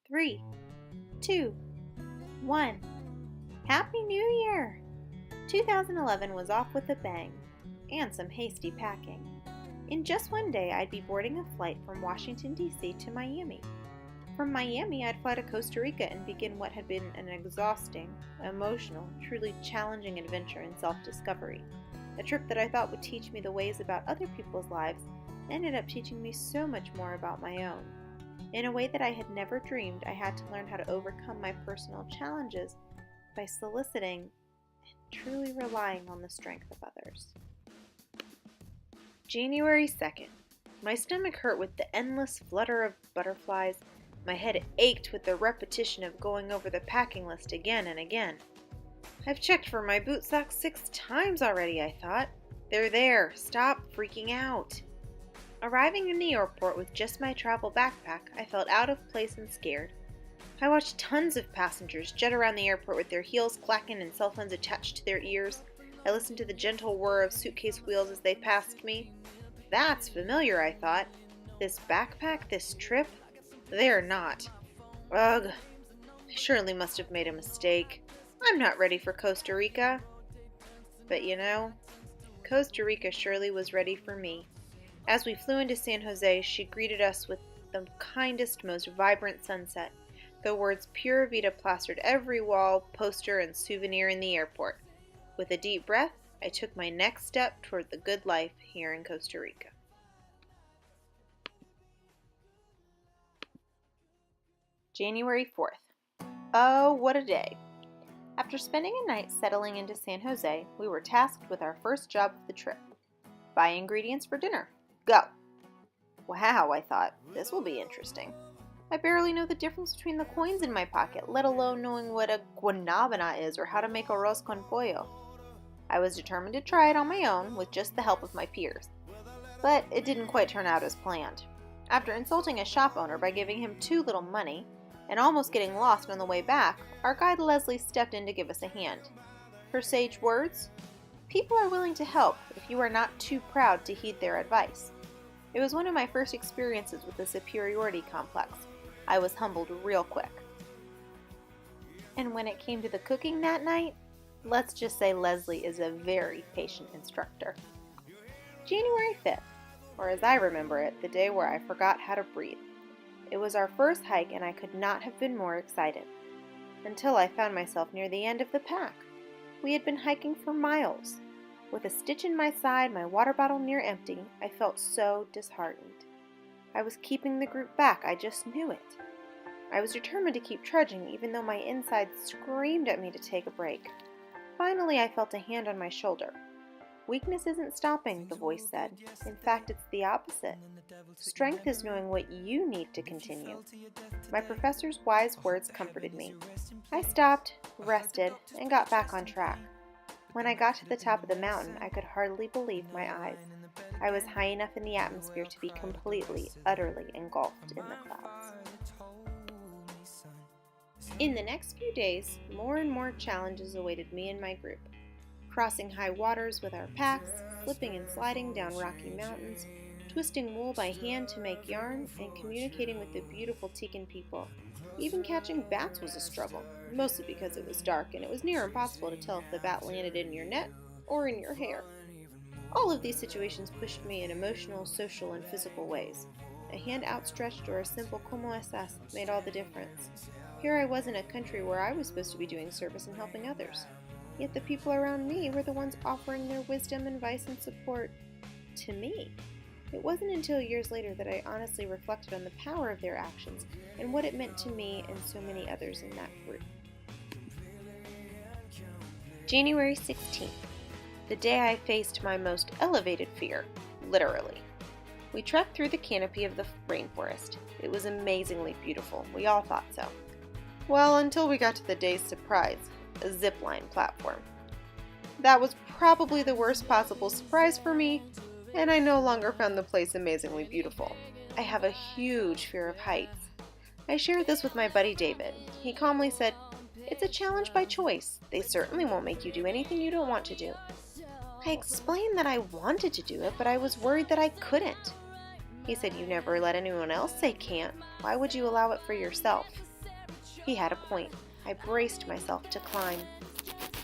3, 2, 1. Happy New Year! 2011 was off with a bang, and some hasty packing. In just one day, I'd be boarding a flight from Washington, D.C. to Miami. From Miami, I'd fly to Costa Rica and begin what had been an exhausting, emotional, truly challenging adventure in self-discovery. A trip that I thought would teach me the ways about other people's lives ended up teaching me so much more about my own. In a way that I had never dreamed, I had to learn how to overcome my personal challenges by soliciting and truly relying on the strength of others. January 2nd. My stomach hurt with the endless flutter of butterflies. My head ached with the repetition of going over the packing list again and again. I've checked for my boot socks 6 times already, I thought. They're there. Stop freaking out. Arriving in the airport with just my travel backpack, I felt out of place and scared. I watched tons of passengers jet around the airport with their heels clacking and cell phones attached to their ears. I listened to the gentle whir of suitcase wheels as they passed me. That's familiar, I thought. This backpack, this trip? They're not. Ugh. I surely must have made a mistake. I'm not ready for Costa Rica. But Costa Rica surely was ready for me. As we flew into San Jose, she greeted us with the kindest, most vibrant sunset. The words Pura Vida plastered every wall, poster, and souvenir in the airport. With a deep breath, I took my next step toward the good life here in Costa Rica. January 4th. Oh, what a day. After spending a night settling into San Jose, we were tasked with our first job of the trip. Buy ingredients for dinner. Go! Wow, I thought, this will be interesting. I barely know the difference between the coins in my pocket, let alone knowing what a guanábana is or how to make arroz con pollo. I was determined to try it on my own with just the help of my peers. But it didn't quite turn out as planned. After insulting a shop owner by giving him too little money, and almost getting lost on the way back, our guide Leslie stepped in to give us a hand. Her sage words? People are willing to help if you are not too proud to heed their advice. It was one of my first experiences with the superiority complex. I was humbled real quick. And when it came to the cooking that night, let's just say Leslie is a very patient instructor. January 5th, or as I remember it, the day where I forgot how to breathe. It was our first hike and I could not have been more excited. Until I found myself near the end of the pack. We had been hiking for miles. With a stitch in my side, my water bottle near empty, I felt so disheartened. I was keeping the group back, I just knew it. I was determined to keep trudging, even though my inside screamed at me to take a break. Finally, I felt a hand on my shoulder. Weakness isn't stopping, the voice said. In fact, it's the opposite. Strength is knowing what you need to continue. My professor's wise words comforted me. I stopped, rested, and got back on track. When I got to the top of the mountain, I could hardly believe my eyes. I was high enough in the atmosphere to be completely, utterly engulfed in the clouds. In the next few days, more and more challenges awaited me and my group. Crossing high waters with our packs, slipping and sliding down rocky mountains, twisting wool by hand to make yarn, and communicating with the beautiful Tican people. Even catching bats was a struggle, mostly because it was dark and it was near impossible to tell if the bat landed in your net or in your hair. All of these situations pushed me in emotional, social, and physical ways. A hand outstretched or a simple "Como estás" made all the difference. Here I was in a country where I was supposed to be doing service and helping others. Yet the people around me were the ones offering their wisdom, advice, and support to me. It wasn't until years later that I honestly reflected on the power of their actions and what it meant to me and so many others in that group. January 16th, the day I faced my most elevated fear, literally. We trekked through the canopy of the rainforest. It was amazingly beautiful. We all thought so. Well, until we got to the day's surprise, a zipline platform. That was probably the worst possible surprise for me, and I no longer found the place amazingly beautiful. I have a huge fear of heights. I shared this with my buddy David. He calmly said, "It's a challenge by choice. They certainly won't make you do anything you don't want to do." I explained that I wanted to do it, but I was worried that I couldn't. He said, "You never let anyone else say can't. Why would you allow it for yourself?" He had a point. I braced myself to climb.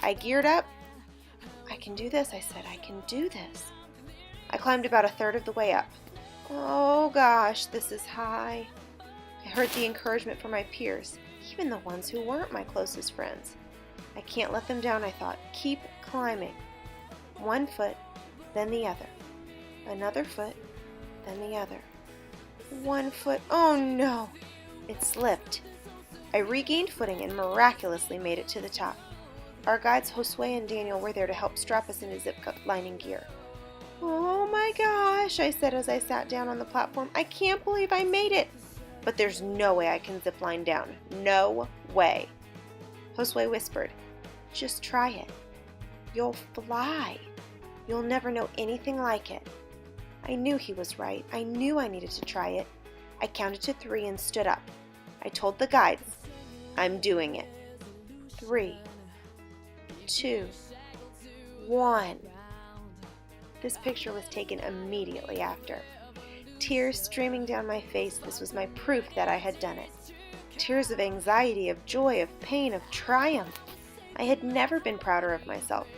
I geared up. I can do this, I said. I can do this. I climbed about a third of the way up. Oh gosh, this is high. I heard the encouragement from my peers, even the ones who weren't my closest friends. I can't let them down, I thought. Keep climbing. One foot, then the other. Another foot, then the other. One foot. Oh no! It slipped. I regained footing and miraculously made it to the top. Our guides Josue and Daniel were there to help strap us into zip lining gear. Oh my gosh, I said as I sat down on the platform. I can't believe I made it. But there's no way I can zip line down. No way. Josue whispered, just try it. You'll fly. You'll never know anything like it. I knew he was right. I knew I needed to try it. I counted to 3 and stood up. I told the guides, I'm doing it. 3, 2, 1. This picture was taken immediately after. Tears streaming down my face, this was my proof that I had done it. Tears of anxiety, of joy, of pain, of triumph. I had never been prouder of myself.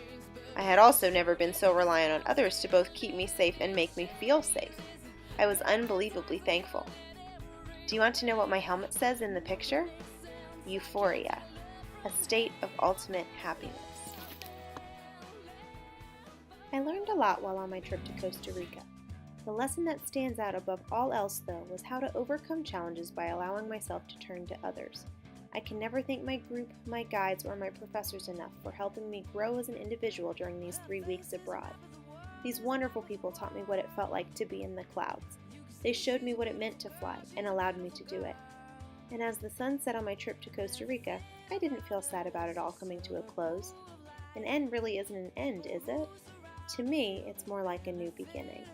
I had also never been so reliant on others to both keep me safe and make me feel safe. I was unbelievably thankful. Do you want to know what my helmet says in the picture? Euphoria, a state of ultimate happiness. I learned a lot while on my trip to Costa Rica. The lesson that stands out above all else, though, was how to overcome challenges by allowing myself to turn to others. I can never thank my group, my guides, or my professors enough for helping me grow as an individual during these 3 weeks abroad. These wonderful people taught me what it felt like to be in the clouds. They showed me what it meant to fly and allowed me to do it. And as the sun set on my trip to Costa Rica, I didn't feel sad about it all coming to a close. An end really isn't an end, is it? To me, it's more like a new beginning.